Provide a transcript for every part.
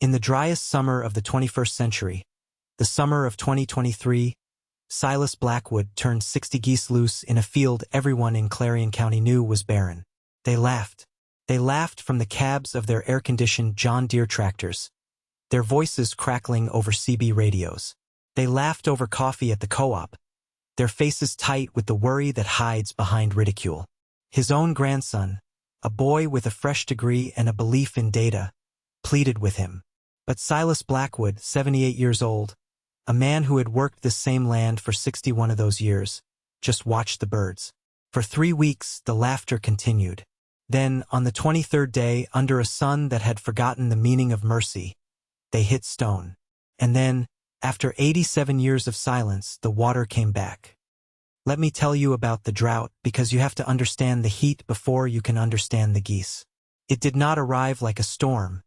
In the driest summer of the 21st century, the summer of 2023, Silas Blackwood turned 60 geese loose in a field everyone in Clarion County knew was barren. They laughed. They laughed from the cabs of their air-conditioned John Deere tractors, their voices crackling over CB radios. They laughed over coffee at the co-op, their faces tight with the worry that hides behind ridicule. His own grandson, a boy with a fresh degree and a belief in data, pleaded with him. But Silas Blackwood, 78 years old, a man who had worked this same land for 61 of those years, just watched the birds. For 3 weeks, the laughter continued. Then, on the 23rd day, under a sun that had forgotten the meaning of mercy, they hit stone. And then, after 87 years of silence, the water came back. Let me tell you about the drought, because you have to understand the heat before you can understand the geese. It did not arrive like a storm.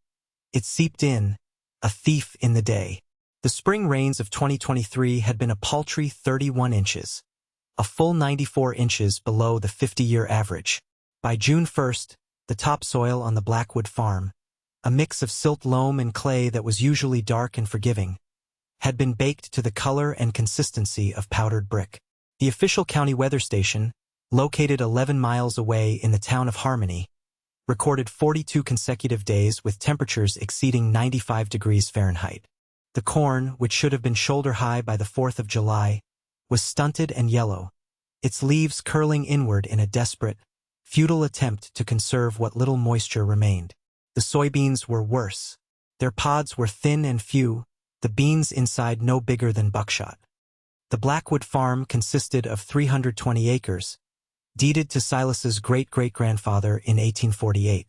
It seeped in, a thief in the day. The spring rains of 2023 had been a paltry 31 inches, a full 94 inches below the 50-year average. By June 1st, the topsoil on the Blackwood farm, a mix of silt loam and clay that was usually dark and forgiving, had been baked to the color and consistency of powdered brick. The official county weather station, located 11 miles away in the town of Harmony, recorded 42 consecutive days with temperatures exceeding 95 degrees Fahrenheit. The corn, which should have been shoulder-high by the 4th of July, was stunted and yellow, its leaves curling inward in a desperate, futile attempt to conserve what little moisture remained. The soybeans were worse. Their pods were thin and few, the beans inside no bigger than buckshot. The Blackwood farm consisted of 320 acres, deeded to Silas's great-great-grandfather in 1848.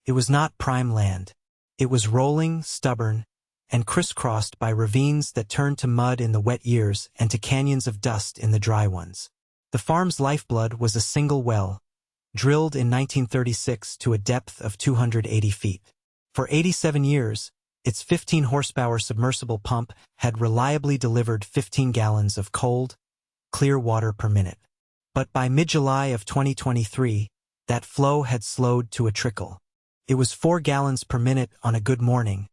It was not prime land. It was rolling, stubborn, and crisscrossed by ravines that turned to mud in the wet years and to canyons of dust in the dry ones. The farm's lifeblood was a single well, drilled in 1936 to a depth of 280 feet. For 87 years, its 15-horsepower submersible pump had reliably delivered 15 gallons of cold, clear water per minute. But by mid-July of 2023, that flow had slowed to a trickle. It was 4 gallons per minute on a good morning,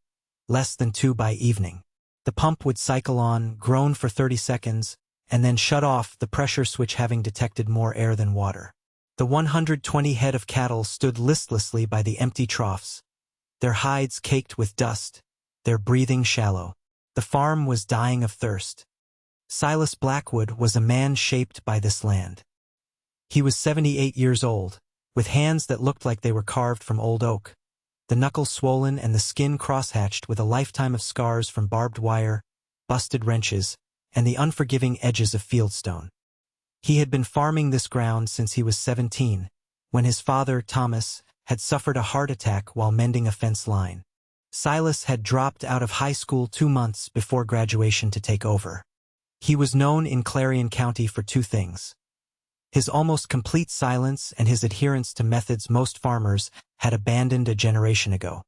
less than 2 by evening. The pump would cycle on, groan for 30 seconds, and then shut off, the pressure switch having detected more air than water. The 120 head of cattle stood listlessly by the empty troughs, their hides caked with dust, their breathing shallow. The farm was dying of thirst. Silas Blackwood was a man shaped by this land. He was 78 years old, with hands that looked like they were carved from old oak, the knuckles swollen and the skin crosshatched with a lifetime of scars from barbed wire, busted wrenches, and the unforgiving edges of fieldstone. He had been farming this ground since he was 17, when his father, Thomas, had suffered a heart attack while mending a fence line. Silas had dropped out of high school 2 months before graduation to take over. He was known in Clarion County for 2 things: his almost complete silence and his adherence to methods most farmers had abandoned a generation ago.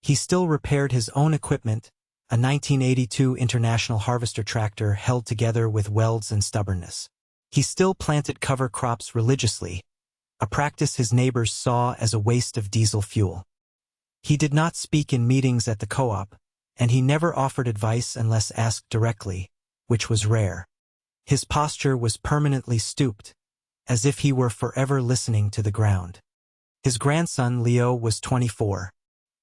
He still repaired his own equipment, a 1982 International Harvester tractor held together with welds and stubbornness. He still planted cover crops religiously, a practice his neighbors saw as a waste of diesel fuel. He did not speak in meetings at the co-op, and he never offered advice unless asked directly, which was rare. His posture was permanently stooped, as if he were forever listening to the ground. His grandson, Leo, was 24.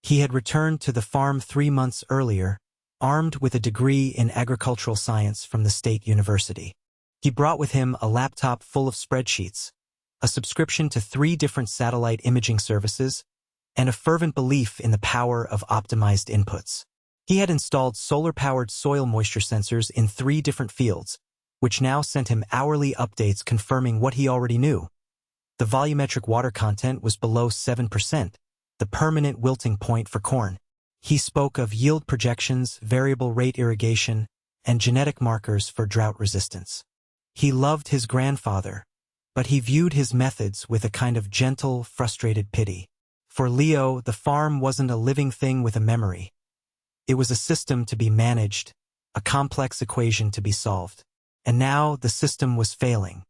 He had returned to the farm 3 months earlier, armed with a degree in agricultural science from the state university. He brought with him a laptop full of spreadsheets, a subscription to 3 different satellite imaging services, and a fervent belief in the power of optimized inputs. He had installed solar-powered soil moisture sensors in 3 different fields, which now sent him hourly updates confirming what he already knew. The volumetric water content was below 7%, the permanent wilting point for corn. He spoke of yield projections, variable rate irrigation, and genetic markers for drought resistance. He loved his grandfather, but he viewed his methods with a kind of gentle, frustrated pity. For Leo, the farm wasn't a living thing with a memory. It was a system to be managed, a complex equation to be solved. And now the system was failing.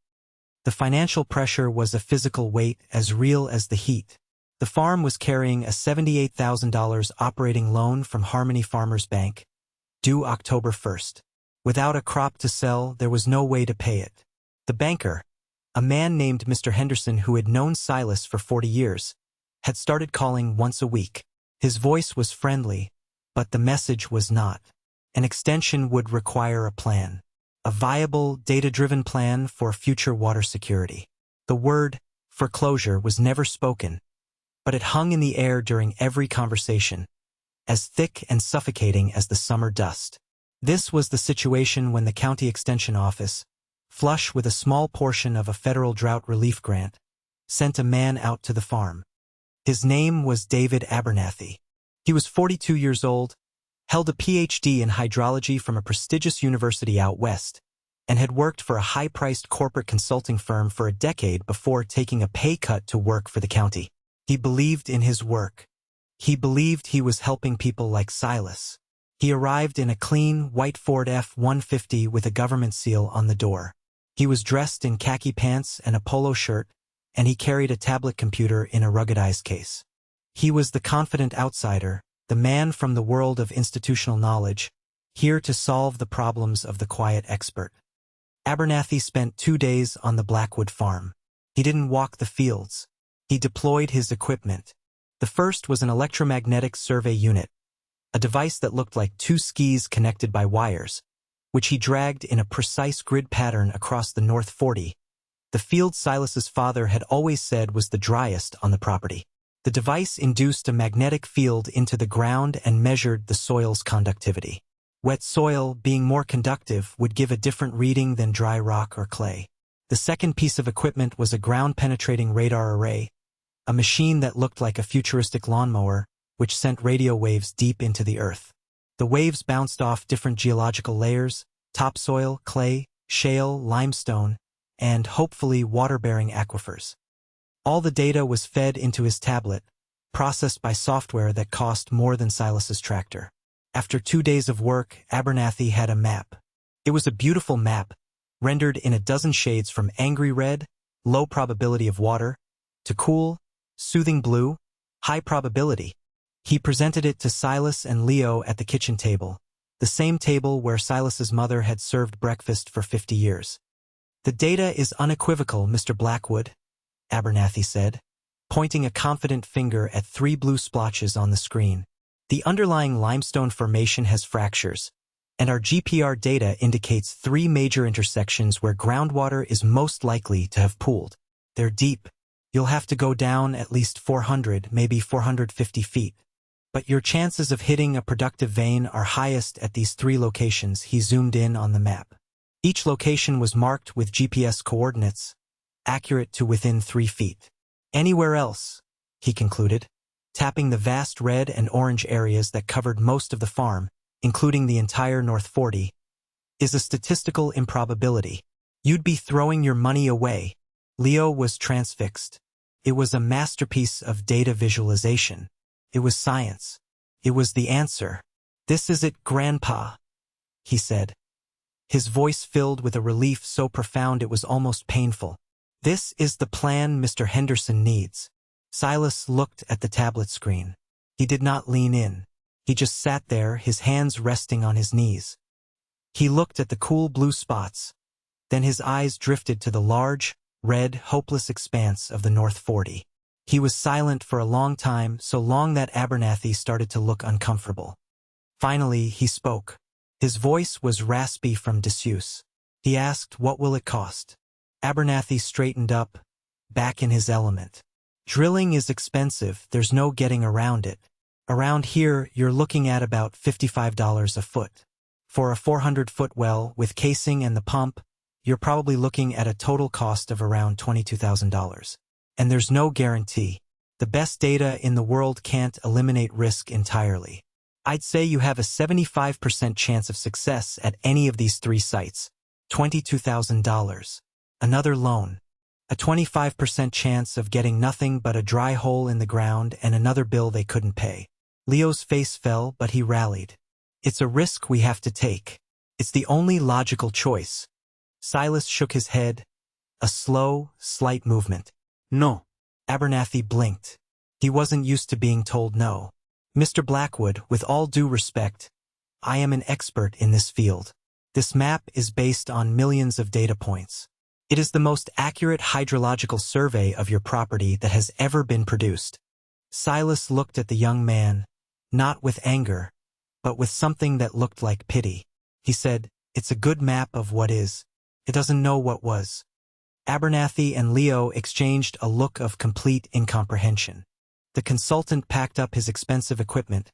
The financial pressure was a physical weight as real as the heat. The farm was carrying a $78,000 operating loan from Harmony Farmers Bank, due October 1st. Without a crop to sell, there was no way to pay it. The banker, a man named Mr. Henderson who had known Silas for 40 years, had started calling once a week. His voice was friendly, but the message was not. An extension would require a plan. A viable, data-driven plan for future water security. The word foreclosure was never spoken, but it hung in the air during every conversation, as thick and suffocating as the summer dust. This was the situation when the county extension office, flush with a small portion of a federal drought relief grant, sent a man out to the farm. His name was David Abernathy. He was 42 years old, held a PhD in hydrology from a prestigious university out west, and had worked for a high-priced corporate consulting firm for a decade before taking a pay cut to work for the county. He believed in his work. He believed he was helping people like Silas. He arrived in a clean, white Ford F-150 with a government seal on the door. He was dressed in khaki pants and a polo shirt, and he carried a tablet computer in a ruggedized case. He was the confident outsider, the man from the world of institutional knowledge, here to solve the problems of the quiet expert. Abernathy spent 2 days on the Blackwood farm. He didn't walk the fields. He deployed his equipment. The first was an electromagnetic survey unit, a device that looked like 2 skis connected by wires, which he dragged in a precise grid pattern across the North 40, the field Silas's father had always said was the driest on the property. The device induced a magnetic field into the ground and measured the soil's conductivity. Wet soil, being more conductive, would give a different reading than dry rock or clay. The second piece of equipment was a ground-penetrating radar array, a machine that looked like a futuristic lawnmower, which sent radio waves deep into the earth. The waves bounced off different geological layers, topsoil, clay, shale, limestone, and, hopefully, water-bearing aquifers. All the data was fed into his tablet, processed by software that cost more than Silas's tractor. After 2 days of work, Abernathy had a map. It was a beautiful map, rendered in a dozen shades from angry red, low probability of water, to cool, soothing blue, high probability. He presented it to Silas and Leo at the kitchen table, the same table where Silas's mother had served breakfast for 50 years. "The data is unequivocal, Mr. Blackwood," Abernathy said, pointing a confident finger at 3 blue splotches on the screen. "The underlying limestone formation has fractures, and our GPR data indicates 3 major intersections where groundwater is most likely to have pooled. They're deep. You'll have to go down at least 400, maybe 450 feet. But your chances of hitting a productive vein are highest at these 3 locations." He zoomed in on the map. Each location was marked with GPS coordinates, accurate to within 3 feet. "Anywhere else," he concluded, tapping the vast red and orange areas that covered most of the farm, including the entire North 40, "is a statistical improbability. You'd be throwing your money away." Leo was transfixed. It was a masterpiece of data visualization. It was science. It was the answer. "This is it, Grandpa," he said, his voice filled with a relief so profound it was almost painful. "This is the plan Mr. Henderson needs." Silas looked at the tablet screen. He did not lean in. He just sat there, his hands resting on his knees. He looked at the cool blue spots. Then his eyes drifted to the large, red, hopeless expanse of the North 40. He was silent for a long time, so long that Abernathy started to look uncomfortable. Finally, he spoke. His voice was raspy from disuse. He asked, "What will it cost?" Abernathy straightened up, back in his element. "Drilling is expensive, there's no getting around it. Around here, you're looking at about $55 a foot. For a 400-foot well, with casing and the pump, you're probably looking at a total cost of around $22,000. And there's no guarantee. The best data in the world can't eliminate risk entirely. I'd say you have a 75% chance of success at any of these 3 sites. $22,000. Another loan. A 25% chance of getting nothing but a dry hole in the ground and another bill they couldn't pay." Leo's face fell, but he rallied. "It's a risk we have to take. It's the only logical choice." Silas shook his head, a slow, slight movement. "No." Abernathy blinked. He wasn't used to being told no. "Mr. Blackwood, with all due respect, I am an expert in this field. This map is based on millions of data points. It is the most accurate hydrological survey of your property that has ever been produced." Silas looked at the young man, not with anger, but with something that looked like pity. He said, "It's a good map of what is. It doesn't know what was." Abernathy and Leo exchanged a look of complete incomprehension. The consultant packed up his expensive equipment,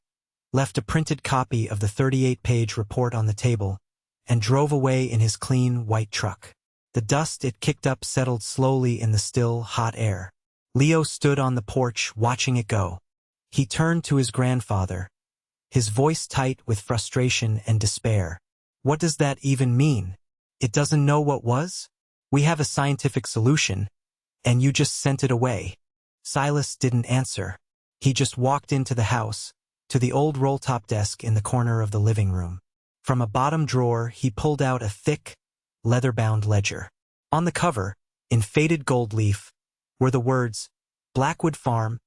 left a printed copy of the 38-page report on the table, and drove away in his clean, white truck. The dust it kicked up settled slowly in the still, hot air. Leo stood on the porch watching it go. He turned to his grandfather, his voice tight with frustration and despair. "What does that even mean? It doesn't know what was? We have a scientific solution, and you just sent it away." Silas didn't answer. He just walked into the house, to the old roll-top desk in the corner of the living room. From a bottom drawer, he pulled out a thick, leather-bound ledger. On the cover, in faded gold leaf, were the words, "Blackwood Farm,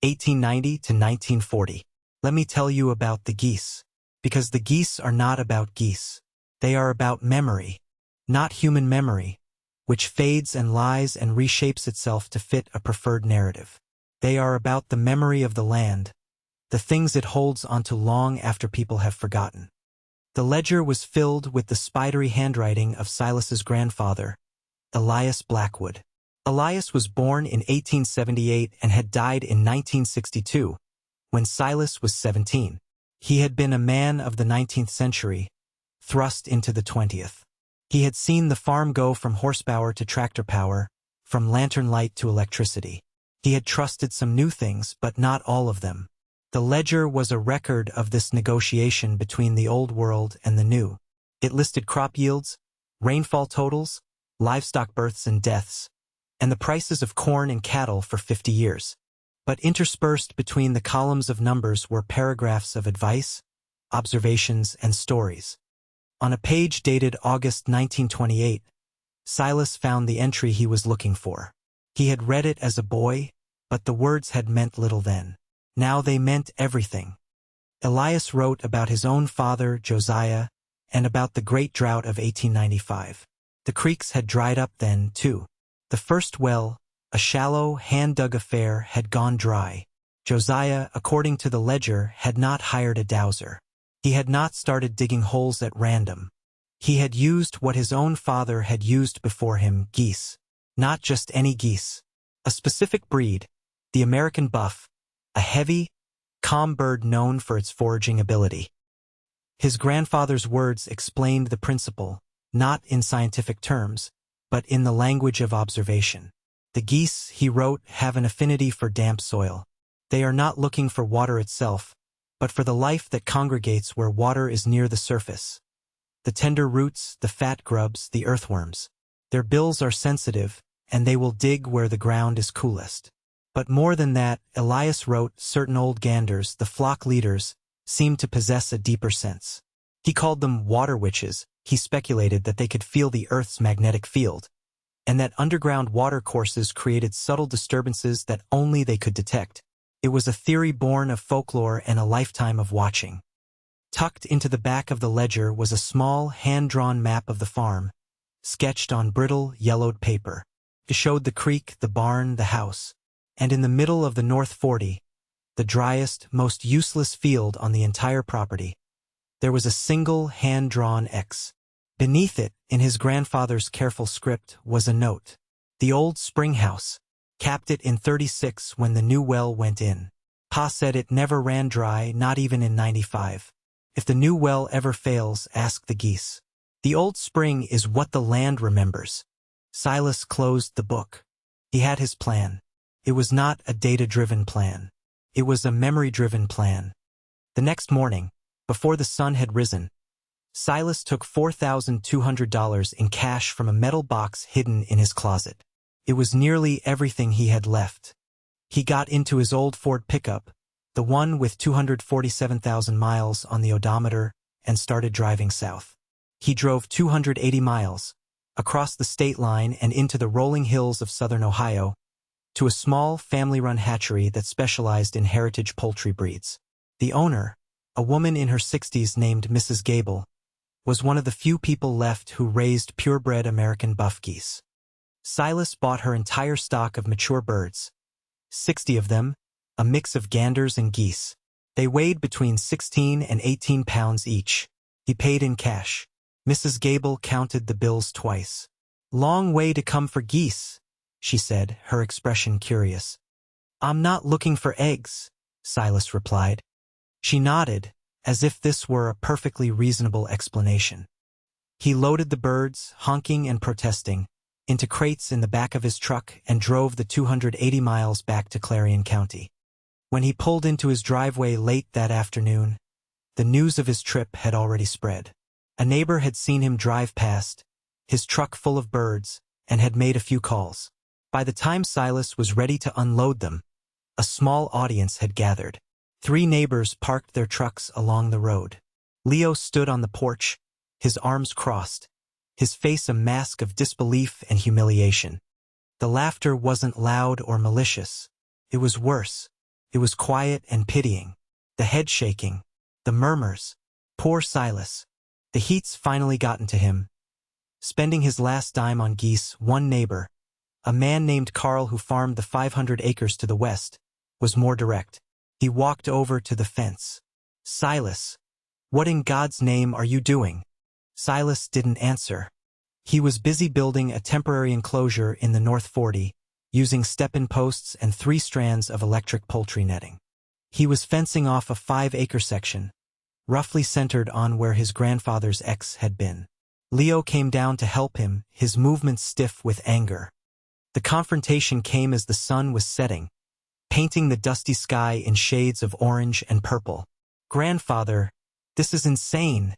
1890 to 1940. Let me tell you about the geese. Because the geese are not about geese. They are about memory, not human memory, which fades and lies and reshapes itself to fit a preferred narrative. They are about the memory of the land, the things it holds onto long after people have forgotten." The ledger was filled with the spidery handwriting of Silas's grandfather, Elias Blackwood. Elias was born in 1878 and had died in 1962, when Silas was 17. He had been a man of the 19th century, thrust into the 20th. He had seen the farm go from horsepower to tractor power, from lantern light to electricity. He had trusted some new things, but not all of them. The ledger was a record of this negotiation between the old world and the new. It listed crop yields, rainfall totals, livestock births and deaths, and the prices of corn and cattle for 50 years. But interspersed between the columns of numbers were paragraphs of advice, observations, and stories. On a page dated August 1928, Silas found the entry he was looking for. He had read it as a boy, but the words had meant little then. Now they meant everything. Elias wrote about his own father, Josiah, and about the Great Drought of 1895. The creeks had dried up then, too. The first well, a shallow, hand-dug affair, had gone dry. Josiah, according to the ledger, had not hired a dowser. He had not started digging holes at random. He had used what his own father had used before him, geese. Not just any geese. A specific breed, the American buff, a heavy, calm bird known for its foraging ability. His grandfather's words explained the principle, not in scientific terms, but in the language of observation. The geese, he wrote, have an affinity for damp soil. They are not looking for water itself, but for the life that congregates where water is near the surface. The tender roots, the fat grubs, the earthworms. Their bills are sensitive, and they will dig where the ground is coolest. But more than that, Elias wrote, certain old ganders, the flock leaders, seemed to possess a deeper sense. He called them water witches. He speculated that they could feel the Earth's magnetic field, and that underground water courses created subtle disturbances that only they could detect. It was a theory born of folklore and a lifetime of watching. Tucked into the back of the ledger was a small, hand-drawn map of the farm, sketched on brittle, yellowed paper. It showed the creek, the barn, the house, and in the middle of the North 40, the driest, most useless field on the entire property, there was a single hand-drawn X. Beneath it, in his grandfather's careful script, was a note. The old Springhouse. Capped it in 36 when the new well went in. Pa said it never ran dry, not even in 95. If the new well ever fails, ask the geese. The old spring is what the land remembers. Silas closed the book. He had his plan. It was not a data-driven plan. It was a memory-driven plan. The next morning, before the sun had risen, Silas took $4,200 in cash from a metal box hidden in his closet. It was nearly everything he had left. He got into his old Ford pickup, the one with 247,000 miles on the odometer, and started driving south. He drove 280 miles, across the state line and into the rolling hills of southern Ohio, to a small, family-run hatchery that specialized in heritage poultry breeds. The owner, a woman in her 60s named Mrs. Gable, was one of the few people left who raised purebred American buff geese. Silas bought her entire stock of mature birds, 60 of them, a mix of ganders and geese. They weighed between 16 and 18 pounds each. He paid in cash. Mrs. Gable counted the bills twice. "Long way to come for geese," she said, her expression curious. "I'm not looking for eggs," Silas replied. She nodded, as if this were a perfectly reasonable explanation. He loaded the birds, honking and protesting, into crates in the back of his truck and drove the 280 miles back to Clarion County. When he pulled into his driveway late that afternoon, the news of his trip had already spread. A neighbor had seen him drive past, his truck full of birds, and had made a few calls. By the time Silas was ready to unload them, a small audience had gathered. 3 neighbors parked their trucks along the road. Leo stood on the porch, his arms crossed, his face a mask of disbelief and humiliation. The laughter wasn't loud or malicious. It was worse. It was quiet and pitying. The head shaking, the murmurs. Poor Silas. The heat's finally gotten to him. Spending his last dime on geese, one neighbor, a man named Carl who farmed the 500 acres to the west, was more direct. He walked over to the fence. "Silas, what in God's name are you doing?" Silas didn't answer. He was busy building a temporary enclosure in the North 40, using step-in posts and 3 strands of electric poultry netting. He was fencing off a 5-acre section, roughly centered on where his grandfather's ex had been. Leo came down to help him, his movements stiff with anger. The confrontation came as the sun was setting, painting the dusty sky in shades of orange and purple. "Grandfather, this is insane,"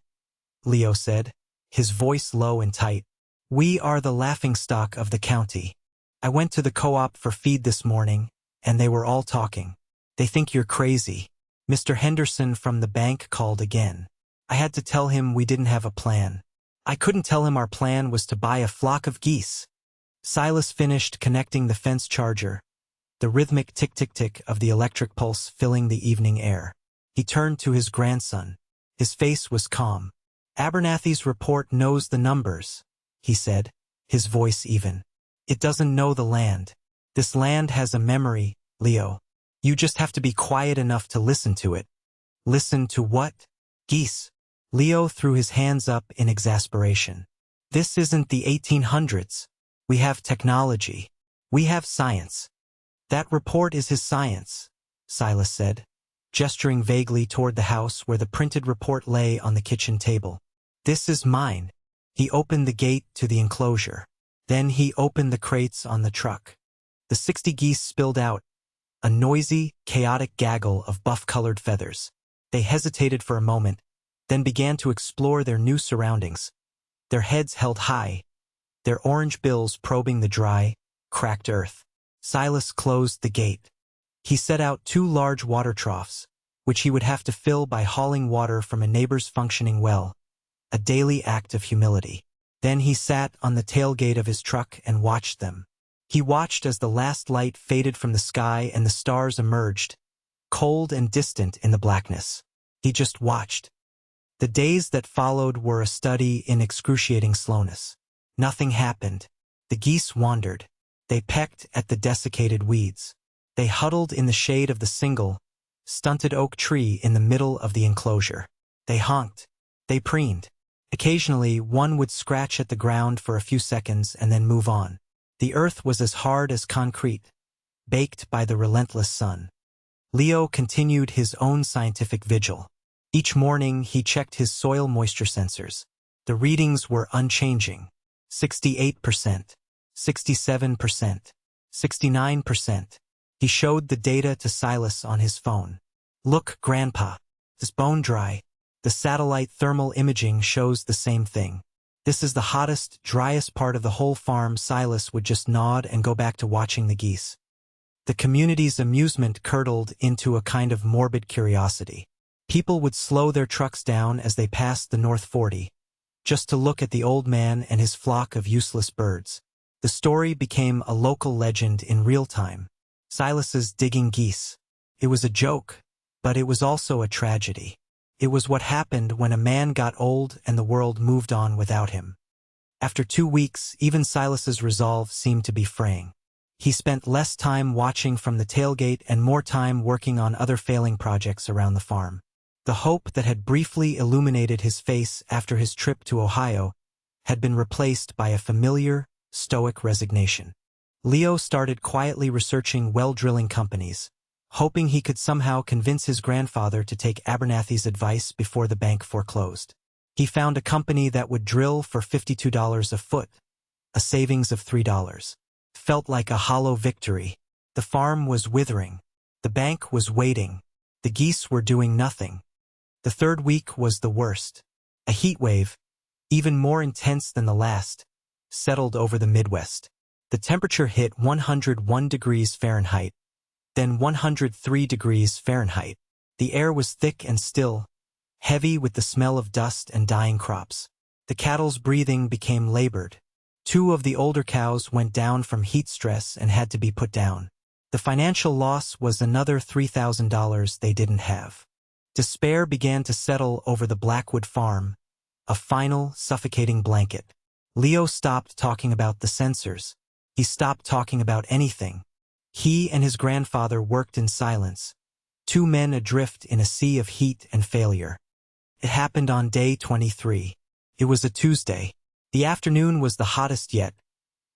Leo said, his voice low and tight. "We are the laughingstock of the county. I went to the co-op for feed this morning, and they were all talking. They think you're crazy." Mr. Henderson from the bank called again. I had to tell him we didn't have a plan. I couldn't tell him our plan was to buy a flock of geese. Silas finished connecting the fence charger, the rhythmic tick-tick-tick of the electric pulse filling the evening air. He turned to his grandson. His face was calm. "Abernathy's report knows the numbers," he said, his voice even. "It doesn't know the land. This land has a memory, Leo. You just have to be quiet enough to listen to it." "Listen to what?" "Geese." Leo threw his hands up in exasperation. "This isn't the 1800s. We have technology. We have science." "That report is his science," Silas said, gesturing vaguely toward the house where the printed report lay on the kitchen table. "This is mine." He opened the gate to the enclosure. Then he opened the crates on the truck. The 60 geese spilled out, a noisy, chaotic gaggle of buff-colored feathers. They hesitated for a moment, then began to explore their new surroundings, their heads held high, their orange bills probing the dry, cracked earth. Silas closed the gate. He set out 2 large water troughs, which he would have to fill by hauling water from a neighbor's functioning well, a daily act of humility. Then he sat on the tailgate of his truck and watched them. He watched as the last light faded from the sky and the stars emerged, cold and distant in the blackness. He just watched. The days that followed were a study in excruciating slowness. Nothing happened. The geese wandered. They pecked at the desiccated weeds. They huddled in the shade of the single, stunted oak tree in the middle of the enclosure. They honked. They preened. Occasionally, one would scratch at the ground for a few seconds and then move on. The earth was as hard as concrete, baked by the relentless sun. Leo continued his own scientific vigil. Each morning, he checked his soil moisture sensors. The readings were unchanging. 68%, 67%, 69%. He showed the data to Silas on his phone. "Look, Grandpa, this bone dry. The satellite thermal imaging shows the same thing. This is the hottest, driest part of the whole farm." Silas would just nod and go back to watching the geese. The community's amusement curdled into a kind of morbid curiosity. People would slow their trucks down as they passed the North 40, just to look at the old man and his flock of useless birds. The story became a local legend in real time. Silas's digging geese. It was a joke, but it was also a tragedy. It was what happened when a man got old and the world moved on without him. After 2 weeks, even Silas's resolve seemed to be fraying. He spent less time watching from the tailgate and more time working on other failing projects around the farm. The hope that had briefly illuminated his face after his trip to Ohio had been replaced by a familiar, stoic resignation. Leo started quietly researching well drilling companies, hoping he could somehow convince his grandfather to take Abernathy's advice before the bank foreclosed. He found a company that would drill for $52 a foot, a savings of $3. Felt like a hollow victory. The farm was withering. The bank was waiting. The geese were doing nothing. The third week was the worst. A heat wave, even more intense than the last, settled over the Midwest. The temperature hit 101 degrees Fahrenheit, then 103 degrees Fahrenheit. The air was thick and still, heavy with the smell of dust and dying crops. The cattle's breathing became labored. 2 of the older cows went down from heat stress and had to be put down. The financial loss was another $3,000 they didn't have. Despair began to settle over the Blackwood farm, a final, suffocating blanket. Leo stopped talking about the sensors. He stopped talking about anything. He and his grandfather worked in silence, 2 men adrift in a sea of heat and failure. It happened on day 23. It was a Tuesday. The afternoon was the hottest yet,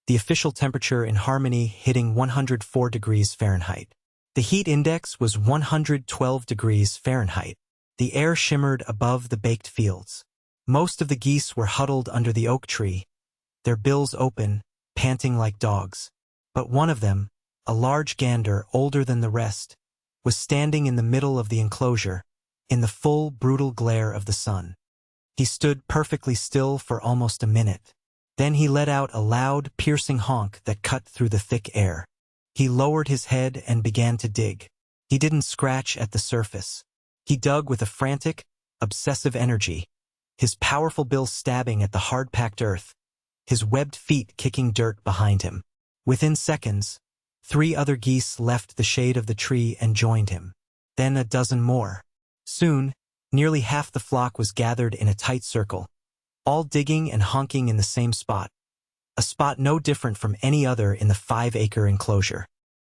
the official temperature in Harmony hitting 104 degrees Fahrenheit. The heat index was 112 degrees Fahrenheit. The air shimmered above the baked fields. Most of the geese were huddled under the oak tree, their bills open, panting like dogs. But one of them, a large gander older than the rest, was standing in the middle of the enclosure, in the full, brutal glare of the sun. He stood perfectly still for almost a minute. Then he let out a loud, piercing honk that cut through the thick air. He lowered his head and began to dig. He didn't scratch at the surface. He dug with a frantic, obsessive energy, his powerful bill stabbing at the hard-packed earth, his webbed feet kicking dirt behind him. Within seconds, 3 other geese left the shade of the tree and joined him. Then a dozen more. Soon, nearly half the flock was gathered in a tight circle, all digging and honking in the same spot, a spot no different from any other in the 5-acre enclosure.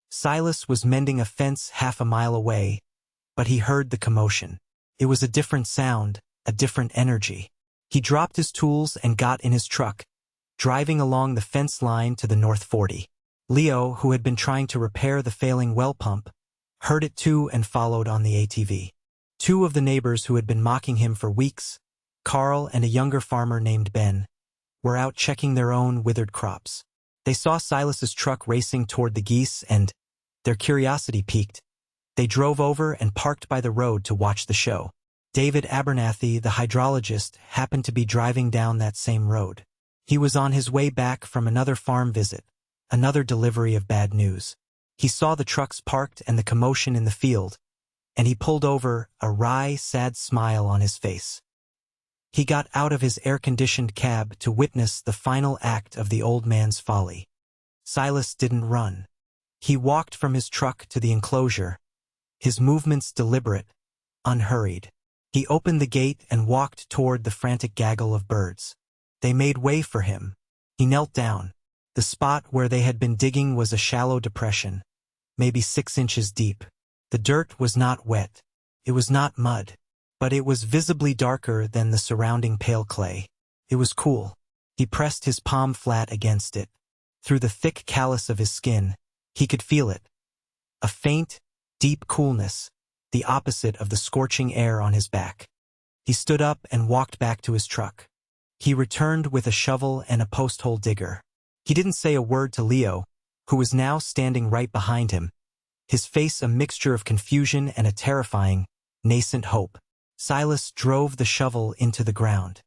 Silas was mending a fence half a mile away, but he heard the commotion. It was a different sound, a different energy. He dropped his tools and got in his truck, driving along the fence line to the North 40. Leo, who had been trying to repair the failing well pump, heard it too and followed on the ATV. 2 of the neighbors who had been mocking him for weeks, Carl and a younger farmer named Ben, were out checking their own withered crops. They saw Silas's truck racing toward the geese and, their curiosity piqued, they drove over and parked by the road to watch the show. David Abernathy, the hydrologist, happened to be driving down that same road. He was on his way back from another farm visit, another delivery of bad news. He saw the trucks parked and the commotion in the field, and he pulled over, a wry, sad smile on his face. He got out of his air-conditioned cab to witness the final act of the old man's folly. Silas didn't run. He walked from his truck to the enclosure, his movements deliberate, unhurried. He opened the gate and walked toward the frantic gaggle of birds. They made way for him. He knelt down. The spot where they had been digging was a shallow depression, maybe 6 inches deep. The dirt was not wet. It was not mud. But it was visibly darker than the surrounding pale clay. It was cool. He pressed his palm flat against it. Through the thick callus of his skin, he could feel it. A faint, deep coolness, the opposite of the scorching air on his back. He stood up and walked back to his truck. He returned with a shovel and a post-hole digger. He didn't say a word to Leo, who was now standing right behind him, his face a mixture of confusion and a terrifying, nascent hope. Silas drove the shovel into the ground.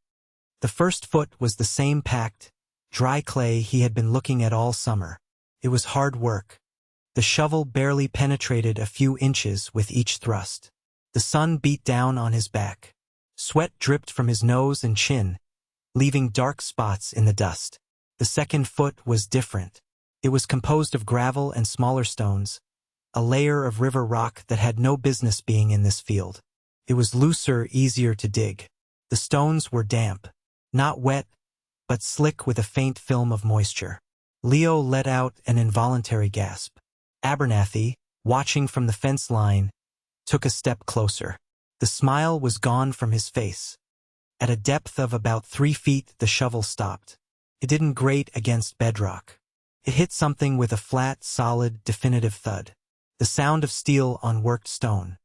The first foot was the same packed, dry clay he had been looking at all summer. It was hard work. The shovel barely penetrated a few inches with each thrust. The sun beat down on his back. Sweat dripped from his nose and chin, leaving dark spots in the dust. The second foot was different. It was composed of gravel and smaller stones, a layer of river rock that had no business being in this field. It was looser, easier to dig. The stones were damp, not wet, but slick with a faint film of moisture. Leo let out an involuntary gasp. Abernathy, watching from the fence line, took a step closer. The smile was gone from his face. At a depth of about 3 feet, the shovel stopped. It didn't grate against bedrock. It hit something with a flat, solid, definitive thud. The sound of steel on worked stone.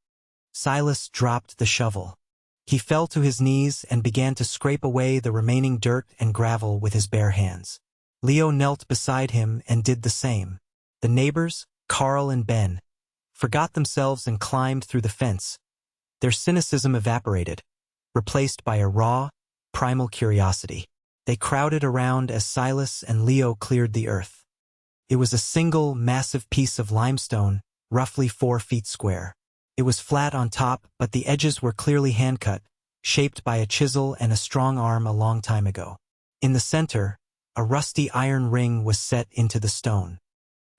Silas dropped the shovel. He fell to his knees and began to scrape away the remaining dirt and gravel with his bare hands. Leo knelt beside him and did the same. The neighbors, Carl and Ben, forgot themselves and climbed through the fence. Their cynicism evaporated, replaced by a raw, primal curiosity. They crowded around as Silas and Leo cleared the earth. It was a single, massive piece of limestone, roughly 4 feet square. It was flat on top, but the edges were clearly hand-cut, shaped by a chisel and a strong arm a long time ago. In the center, a rusty iron ring was set into the stone.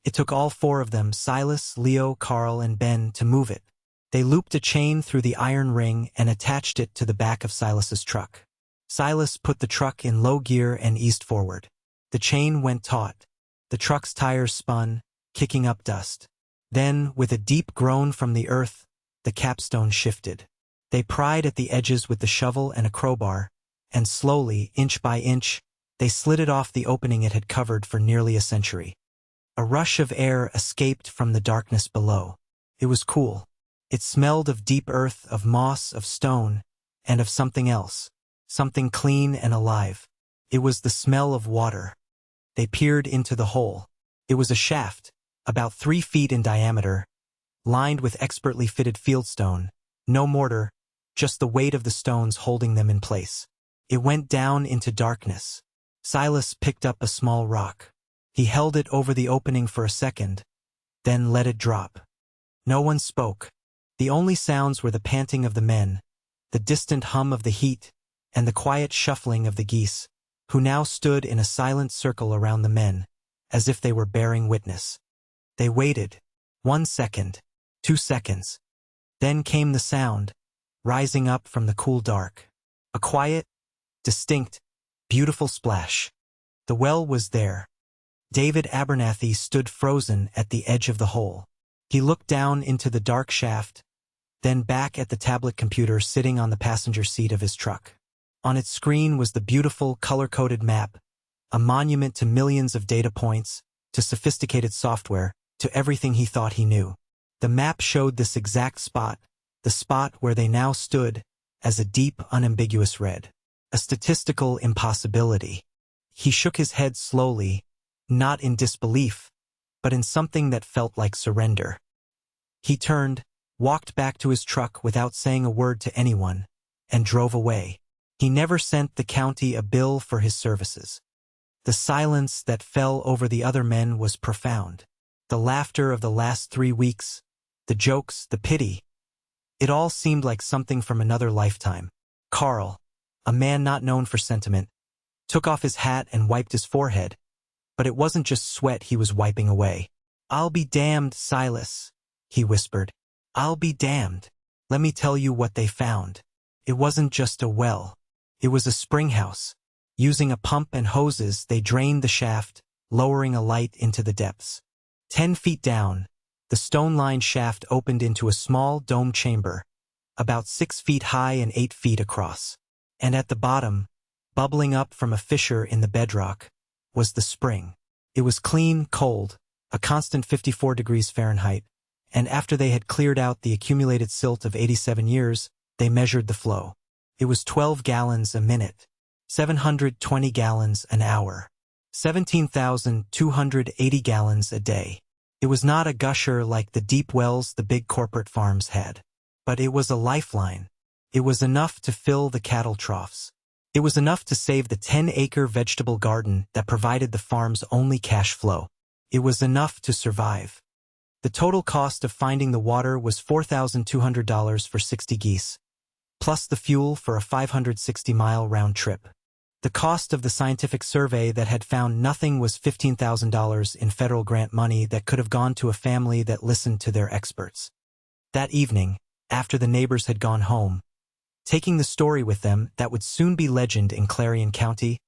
It took all 4 of them, Silas, Leo, Carl, and Ben, to move it. They looped a chain through the iron ring and attached it to the back of Silas's truck. Silas put the truck in low gear and eased forward. The chain went taut. The truck's tires spun, kicking up dust. Then, with a deep groan from the earth, the capstone shifted. They pried at the edges with the shovel and a crowbar, and slowly, inch by inch, they slid it off the opening it had covered for nearly a century. A rush of air escaped from the darkness below. It was cool. It smelled of deep earth, of moss, of stone, and of something else, something clean and alive. It was the smell of water. They peered into the hole. It was a shaft, about 3 feet in diameter, lined with expertly fitted fieldstone, no mortar, just the weight of the stones holding them in place. It went down into darkness. Silas picked up a small rock. He held it over the opening for a second, then let it drop. No one spoke. The only sounds were the panting of the men, the distant hum of the heat, and the quiet shuffling of the geese, who now stood in a silent circle around the men, as if they were bearing witness. They waited. 1 second, 2 seconds. Then came the sound, rising up from the cool dark. A quiet, distinct, beautiful splash. The well was there. David Abernathy stood frozen at the edge of the hole. He looked down into the dark shaft, then back at the tablet computer sitting on the passenger seat of his truck. On its screen was the beautiful, color-coded map, a monument to millions of data points, to sophisticated software, to everything he thought he knew. The map showed this exact spot, the spot where they now stood, as a deep, unambiguous red. A statistical impossibility. He shook his head slowly, not in disbelief, but in something that felt like surrender. He turned, walked back to his truck without saying a word to anyone, and drove away. He never sent the county a bill for his services. The silence that fell over the other men was profound. The laughter of the last 3 weeks, the jokes, the pity. It all seemed like something from another lifetime. Carl, a man not known for sentiment, took off his hat and wiped his forehead, but it wasn't just sweat he was wiping away. "I'll be damned, Silas," he whispered. "I'll be damned. Let me tell you what they found. It wasn't just a well. It was a springhouse. Using a pump and hoses, they drained the shaft, lowering a light into the depths. 10 feet down, the stone-lined shaft opened into a small dome chamber, about 6 feet high and 8 feet across. And at the bottom, bubbling up from a fissure in the bedrock, was the spring. It was clean, cold, a constant 54 degrees Fahrenheit, and after they had cleared out the accumulated silt of 87 years, they measured the flow. It was 12 gallons a minute, 720 gallons an hour, 17,280 gallons a day. It was not a gusher like the deep wells the big corporate farms had, but it was a lifeline. It was enough to fill the cattle troughs. It was enough to save the 10-acre vegetable garden that provided the farm's only cash flow. It was enough to survive. The total cost of finding the water was $4,200 for 60 geese, plus the fuel for a 560-mile round trip. The cost of the scientific survey that had found nothing was $15,000 in federal grant money that could have gone to a family that listened to their experts. That evening, after the neighbors had gone home, taking the story with them that would soon be legend in Clarion County,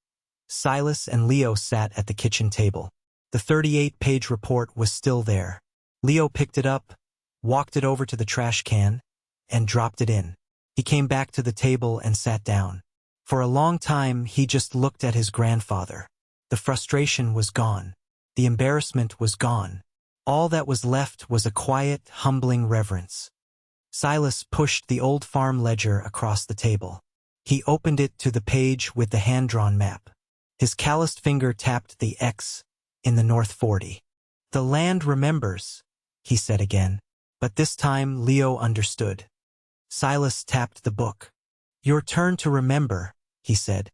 Silas and Leo sat at the kitchen table. The 38-page report was still there. Leo picked it up, walked it over to the trash can, and dropped it in. He came back to the table and sat down. For a long time, he just looked at his grandfather. The frustration was gone. The embarrassment was gone. All that was left was a quiet, humbling reverence. Silas pushed the old farm ledger across the table. He opened it to the page with the hand-drawn map. His calloused finger tapped the X in the North 40. "The land remembers," he said again. But this time Leo understood. Silas tapped the book. "Your turn to remember," he said.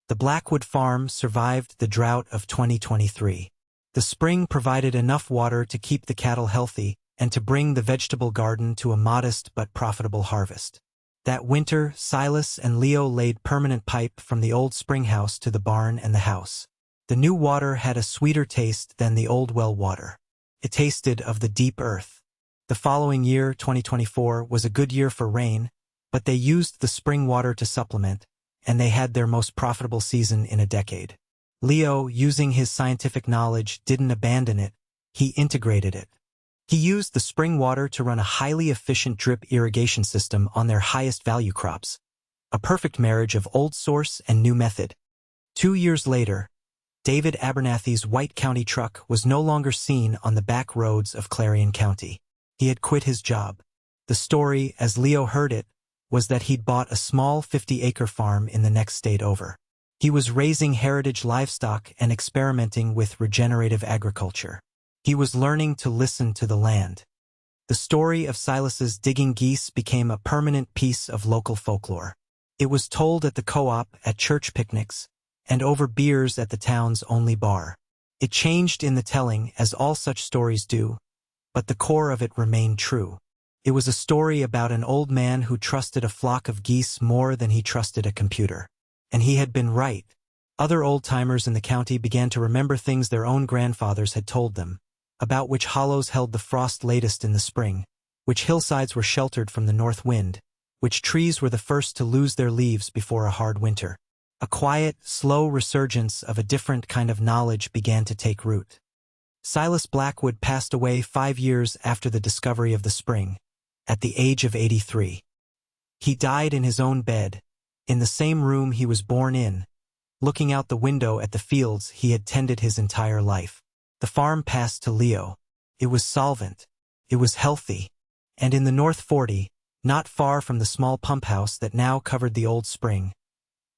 The Blackwood farm survived the drought of 2023. The spring provided enough water to keep the cattle healthy and to bring the vegetable garden to a modest but profitable harvest. That winter, Silas and Leo laid permanent pipe from the old Springhouse to the barn and the house. The new water had a sweeter taste than the old well water. It tasted of the deep earth. The following year, 2024, was a good year for rain, but they used the spring water to supplement, and they had their most profitable season in a decade. Leo, using his scientific knowledge, didn't abandon it, he integrated it. He used the spring water to run a highly efficient drip irrigation system on their highest value crops, a perfect marriage of old source and new method. 2 years later, David Abernathy's White County truck was no longer seen on the back roads of Clarion County. He had quit his job. The story, as Leo heard it, was that he'd bought a small 50-acre farm in the next state over. He was raising heritage livestock and experimenting with regenerative agriculture. He was learning to listen to the land. The story of Silas's digging geese became a permanent piece of local folklore. It was told at the co-op, at church picnics, and over beers at the town's only bar. It changed in the telling, as all such stories do, but the core of it remained true. It was a story about an old man who trusted a flock of geese more than he trusted a computer. And he had been right. Other old-timers in the county began to remember things their own grandfathers had told them, about which hollows held the frost latest in the spring, which hillsides were sheltered from the north wind, which trees were the first to lose their leaves before a hard winter. A quiet, slow resurgence of a different kind of knowledge began to take root. Silas Blackwood passed away 5 years after the discovery of the spring, at the age of 83. He died in his own bed, in the same room he was born in, looking out the window at the fields he had tended his entire life. The farm passed to Leo. It was solvent. It was healthy. And in the North 40, not far from the small pump house that now covered the old spring,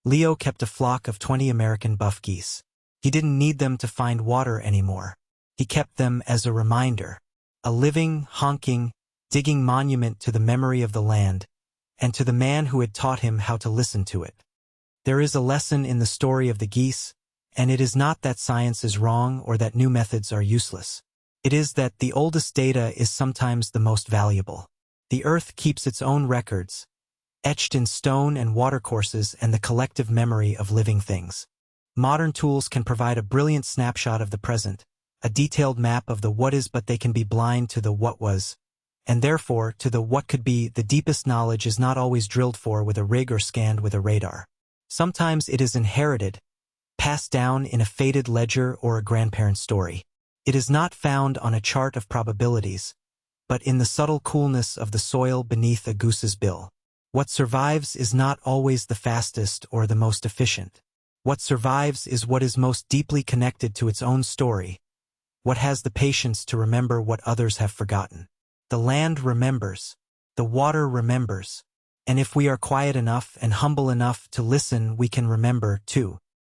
Leo kept a flock of 20 American buff geese. He didn't need them to find water anymore. He kept them as a reminder, a living, honking, digging monument to the memory of the land, and to the man who had taught him how to listen to it. There is a lesson in the story of the geese, and it is not that science is wrong or that new methods are useless. It is that the oldest data is sometimes the most valuable. The earth keeps its own records, etched in stone and watercourses and the collective memory of living things. Modern tools can provide a brilliant snapshot of the present, a detailed map of the what is, but they can be blind to the what was, and therefore to the what could be. The deepest knowledge is not always drilled for with a rig or scanned with a radar. Sometimes it is inherited, passed down in a faded ledger or a grandparent's story. It is not found on a chart of probabilities, but in the subtle coolness of the soil beneath a goose's bill. What survives is not always the fastest or the most efficient. What survives is what is most deeply connected to its own story, what has the patience to remember what others have forgotten. The land remembers. The water remembers. And if we are quiet enough and humble enough to listen, we can remember, too.